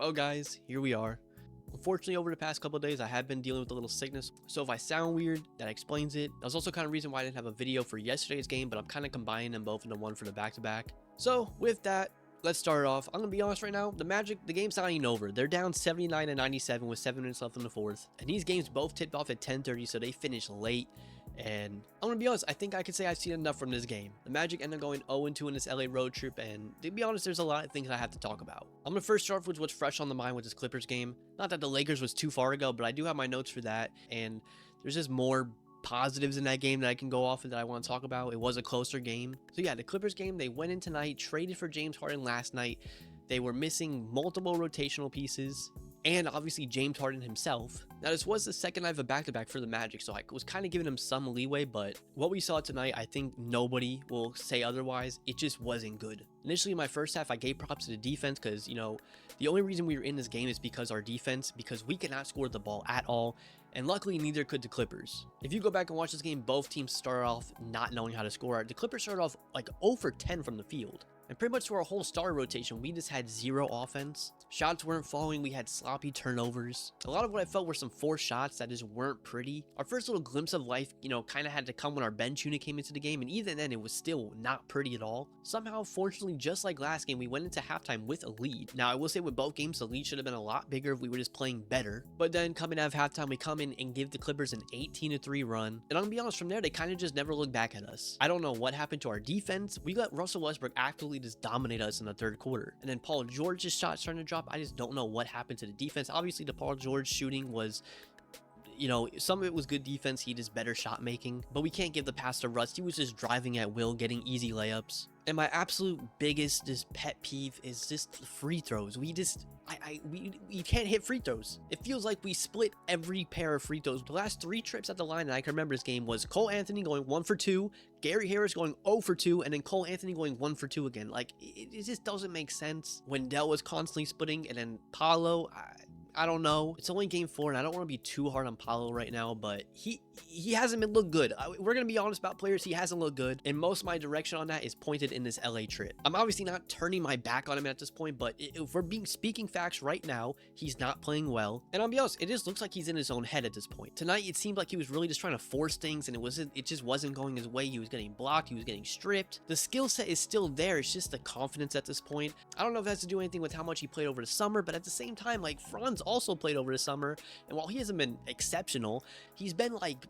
Well guys, here we are. Unfortunately, over the past couple of days, I have been dealing with a little sickness, so if I sound weird, that explains it. That was also kind of reason why I didn't have a video for yesterday's game, but I'm kind of combining them both into one for the back-to-back. So with that, let's start it off. I'm gonna be honest right now, the game's not even over. They're down 79-97 with 7 minutes left in the fourth, and these games both tipped off at 10:30, so they finished late. And I'm gonna be honest, I think I could say I've seen enough from this game. The Magic ended up going 0-2 in this LA road trip, and to be honest, there's a lot of things I have to talk about. I'm gonna first start off with what's fresh on the mind with this Clippers game. Not that the Lakers was too far ago, but I do have my notes for that, and there's just more positives in that game that I can go off of that I want to talk about. It was a closer game. So yeah, the Clippers game, they went in tonight, traded for James Harden last night. They were missing multiple rotational pieces, and obviously James Harden himself. Now this was the second night of a back-to-back for the Magic, so I was kind of giving him some leeway, but what we saw tonight, I think nobody will say otherwise. It just wasn't good. Initially in my first half, I gave props to the defense because, you know, the only reason we were in this game is because our defense, because we could not score the ball at all, and luckily neither could the Clippers. If you go back and watch this game, both teams started off not knowing how to score. The Clippers started off like 0 for 10 from the field. And pretty much through our whole star rotation, we just had zero offense. Shots weren't falling, we had sloppy turnovers. A lot of what I felt were some forced shots that just weren't pretty. Our first little glimpse of life, you know, kind of had to come when our bench unit came into the game, and even then it was still not pretty at all. Somehow, fortunately, just like last game, we went into halftime with a lead. Now, I will say with both games, the lead should have been a lot bigger if we were just playing better. But then coming out of halftime, we come in and give the Clippers an 18-3 run. And I'm gonna be honest, from there, they kind of just never looked back at us. I don't know what happened to our defense. We let Russell Westbrook actually just dominate us in the third quarter. And then Paul George's shot starting to drop. I just don't know what happened to the defense. Obviously, the Paul George shooting was, you know, some of it was good defense. He just better shot making, but we can't give the pass to Russ. He was just driving at will, getting easy layups. And my absolute biggest just pet peeve is just free throws. We can't hit free throws. It feels like we split every pair of free throws. The last 3 trips at the line that I can remember this game was Cole Anthony going 1 for 2, Gary Harris going 0 for 2, and then Cole Anthony going 1 for 2 again. Like, it just doesn't make sense. Wendell was constantly splitting, and then Paolo, I don't know. It's only game 4, and I don't want to be too hard on Paolo right now, but he hasn't been looked good. We're going to be honest about players. He hasn't looked good, and most of my direction on that is pointed in this LA trip. I'm obviously not turning my back on him at this point, but if we're speaking facts right now, he's not playing well. And I'll be honest, it just looks like he's in his own head at this point. Tonight, it seemed like he was really just trying to force things, and it just wasn't going his way. He was getting blocked. He was getting stripped. The skill set is still there. It's just the confidence at this point. I don't know if that has to do anything with how much he played over the summer, but at the same time, like, Franz also played over the summer, and while he hasn't been exceptional, he's been like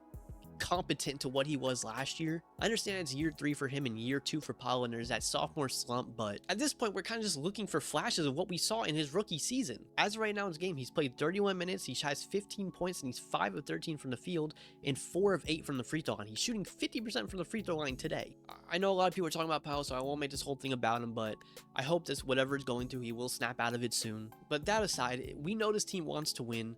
competent to what he was last year. I understand it's year 3 for him and year 2 for Paolo, and there's that sophomore slump, but at this point we're kind of just looking for flashes of what we saw in his rookie season. As of right now in his game, he's played 31 minutes, he has 15 points, and he's 5 of 13 from the field and 4 of 8 from the free throw line. He's shooting 50% from the free throw line today. I know a lot of people are talking about Paolo, so I won't make this whole thing about him, but I hope this, whatever is going through, he will snap out of it soon. But that aside, we know this team wants to win,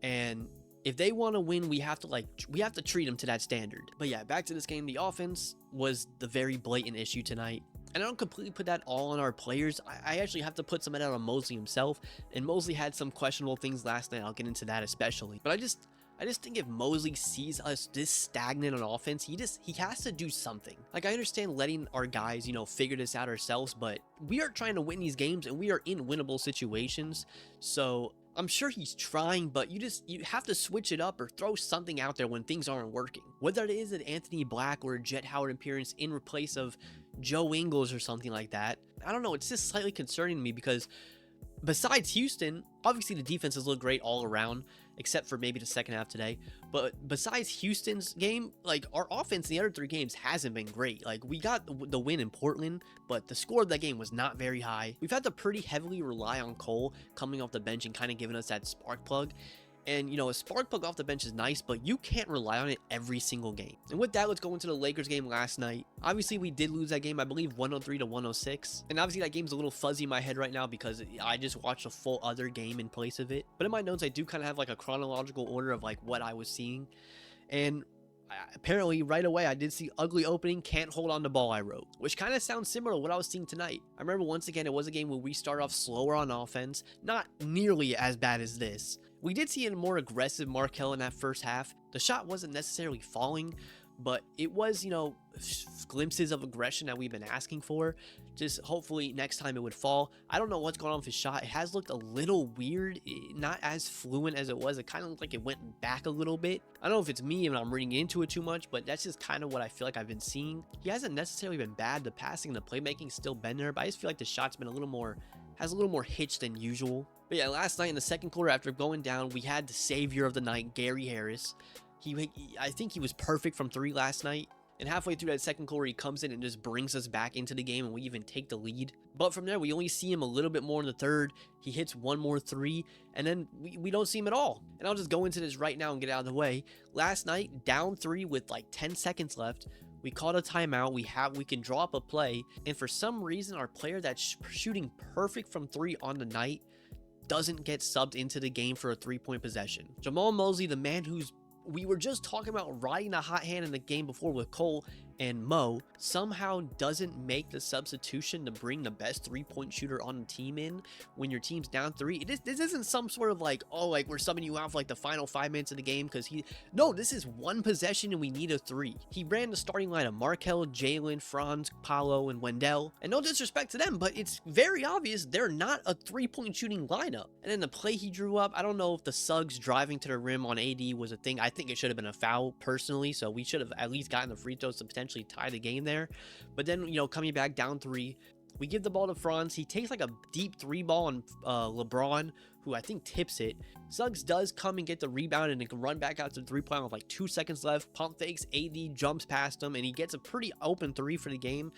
and if they want to win, we have to treat them to that standard. But yeah, back to this game. The offense was the very blatant issue tonight. And I don't completely put that all on our players. I actually have to put some of that on Mosley himself. And Mosley had some questionable things last night. I'll get into that especially. But I just think if Mosley sees us this stagnant on offense, he has to do something. Like, I understand letting our guys, you know, figure this out ourselves, but we are trying to win these games and we are in winnable situations. So I'm sure he's trying, but you have to switch it up or throw something out there when things aren't working. Whether it is an Anthony Black or a Jet Howard appearance in replace of Joe Ingles or something like that. I don't know. It's just slightly concerning to me because besides Houston, obviously the defenses look great all around, except for maybe the second half today. But besides Houston's game, like, our offense in the other 3 games hasn't been great. Like, we got the win in Portland, but the score of that game was not very high. We've had to pretty heavily rely on Cole coming off the bench and kind of giving us that spark plug. And, you know, a spark plug off the bench is nice, but you can't rely on it every single game. And with that, let's go into the Lakers game last night. Obviously, we did lose that game, I believe 103-106. And obviously, that game's a little fuzzy in my head right now because I just watched a full other game in place of it. But in my notes, I do kind of have like a chronological order of like what I was seeing. And apparently right away I did see ugly opening, can't hold on the ball, I wrote, which kind of sounds similar to what I was seeing tonight. I remember once again it was a game where we start off slower on offense, not nearly as bad as this. We did see a more aggressive Markelle in that first half. The shot wasn't necessarily falling, but it was, you know, glimpses of aggression that we've been asking for. Just hopefully next time it would fall. I don't know what's going on with his shot. It has looked a little weird, not as fluent as it was. It kind of looked like it went back a little bit. I don't know if it's me and I'm reading into it too much, but that's just kind of what I feel like I've been seeing. He hasn't necessarily been bad. The passing and the playmaking still been there, but I just feel like the shot's been has a little more hitch than usual. But yeah, last night in the second quarter, after going down, we had the savior of the night, Gary Harris. I think he was perfect from 3 last night. And halfway through that second quarter, he comes in and just brings us back into the game, and we even take the lead. But from there, we only see him a little bit more in the third. He hits one more 3, and then we don't see him at all. And I'll just go into this right now and get out of the way. Last night, down 3 with like 10 seconds left. We called a timeout. We can draw up a play, and for some reason, our player that's shooting perfect from 3 on the night doesn't get subbed into the game for a 3-point possession. Jamal Mosley, the man we were just talking about riding a hot hand in the game before with Cole and Mo, somehow doesn't make the substitution to bring the best 3-point shooter on the team in when your team's down 3. This isn't some sort of like, oh, like we're subbing you out for like the final 5 minutes of the game because no, this is one possession and we need a 3. He ran the starting line of Markel, Jalen, Franz, Paolo, and Wendell. And no disrespect to them, but it's very obvious they're not a 3-point shooting lineup. And then the play he drew up, I don't know if the Suggs driving to the rim on AD was a thing. I think it should have been a foul personally, so we should have at least gotten the free throws to potentially tie the game there. But then, you know, coming back down 3, we give the ball to Franz. He takes like a deep 3 ball on LeBron, who I think tips it. Suggs does come and get the rebound and it can run back out to the 3-point with like 2 seconds left. Pump fakes, AD jumps past him, and he gets a pretty open 3 for the game.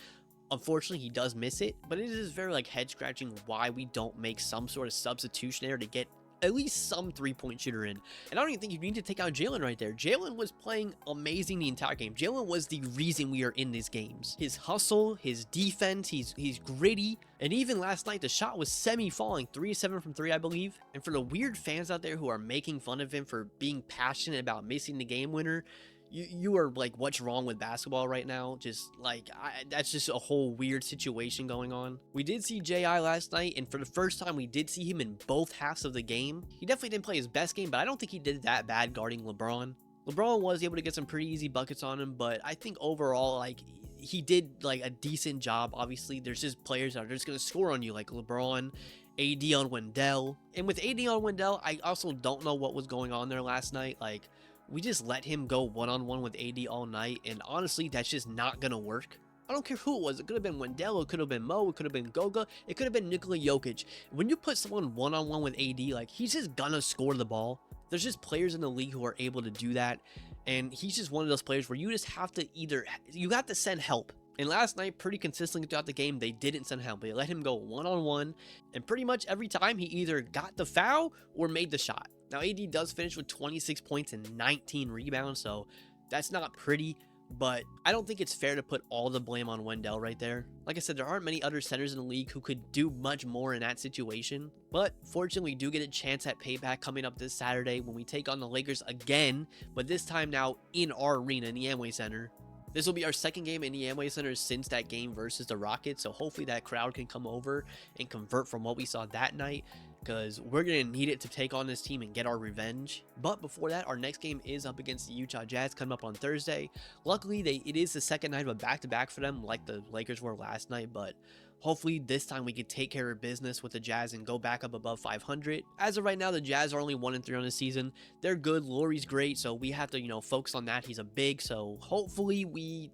Unfortunately, he does miss it, but it is very like head scratching why we don't make some sort of substitution there to get at least some 3-point shooter in. And I don't even think you need to take out Jalen right there. Jalen was playing amazing the entire game. Jalen was the reason we are in these games. His hustle, his defense, he's gritty. And even last night, the shot was semi-falling, 3-7 from 3, I believe. And for the weird fans out there who are making fun of him for being passionate about missing the game winner, you are like, what's wrong with basketball right now? Just like, that's just a whole weird situation going on. We did see J.I. last night, and for the first time, we did see him in both halves of the game. He definitely didn't play his best game, but I don't think he did that bad guarding LeBron. LeBron was able to get some pretty easy buckets on him, but I think overall, like, he did like a decent job. Obviously, there's just players that are just going to score on you, like LeBron, AD on Wendell. And with AD on Wendell, I also don't know what was going on there last night. Like, we just let him go one-on-one with AD all night, and honestly, that's just not gonna work. I don't care who it was. It could have been Wendell, it could have been Mo, it could have been Goga, it could have been Nikola Jokic. When you put someone one-on-one with AD, like, he's just gonna score the ball. There's just players in the league who are able to do that, and he's just one of those players where you just have to you got to send help. And last night, pretty consistently throughout the game, they didn't send help. They let him go one-on-one, and pretty much every time he either got the foul or made the shot. Now, AD does finish with 26 points and 19 rebounds, so that's not pretty, but I don't think it's fair to put all the blame on Wendell right there. Like I said, there aren't many other centers in the league who could do much more in that situation, but fortunately, we do get a chance at payback coming up this Saturday when we take on the Lakers again, but this time now in our arena in the Amway Center. This will be our second game in the Amway Center since that game versus the Rockets, so hopefully that crowd can come over and convert from what we saw that night, because we're going to need it to take on this team and get our revenge. But before that, our next game is up against the Utah Jazz coming up on Thursday. Luckily, it is the second night of a back-to-back for them, like the Lakers were last night, but hopefully this time we can take care of business with the Jazz and go back up above 500. As of right now, the Jazz are only 1-3 on the season. They're good. Lauri's great, so we have to, focus on that. He's a big, so hopefully we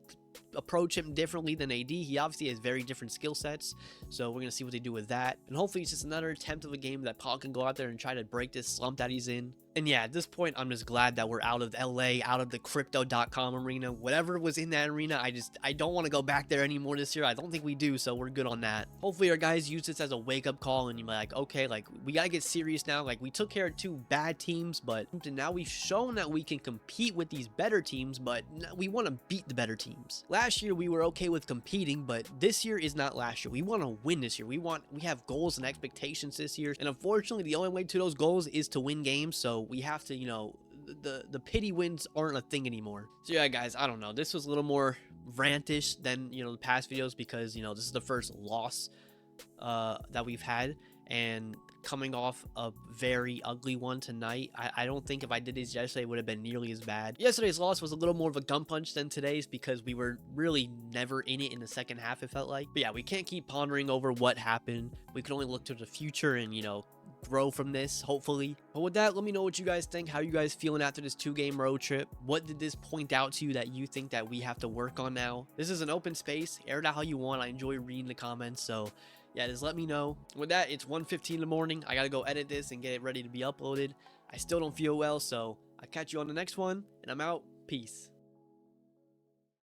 approach him differently than AD. He obviously has very different skill sets, so we're going to see what they do with that. And hopefully it's just another attempt of a game that Paul can go out there and try to break this slump that he's in. And yeah, at this point, I'm just glad that we're out of LA, out of the crypto.com arena. Whatever was in that arena, I don't want to go back there anymore this year. I don't think we do, so we're good on that. Hopefully our guys use this as a wake-up call and you're like, okay, like, we got to get serious now. Like, we took care of 2 bad teams, but now we've shown that we can compete with these better teams, but we want to beat the better teams. Last year, we were okay with competing, but this year is not last year. We want to win this year. We have goals and expectations this year, and unfortunately, the only way to those goals is to win games, so we have to, the pity wins aren't a thing anymore. So yeah, guys, I don't know. This was a little more rantish than, the past videos because, this is the first loss that we've had. And coming off a very ugly one tonight. I don't think if I did this yesterday, it would have been nearly as bad. Yesterday's loss was a little more of a gun punch than today's because we were really never in it in the second half, it felt like. But yeah, we can't keep pondering over what happened. We can only look to the future and, you know, grow from this, hopefully. But with that, let me know what you guys think. How you guys feeling after this 2-game road trip? What did this point out to you that you think that we have to work on now? This is an open space. Air it out how you want. I enjoy reading the comments, so yeah, just let me know. With that, it's 1:15 in the morning. I gotta go edit this and get it ready to be uploaded. I still don't feel well, so I'll catch you on the next one, and I'm out. Peace.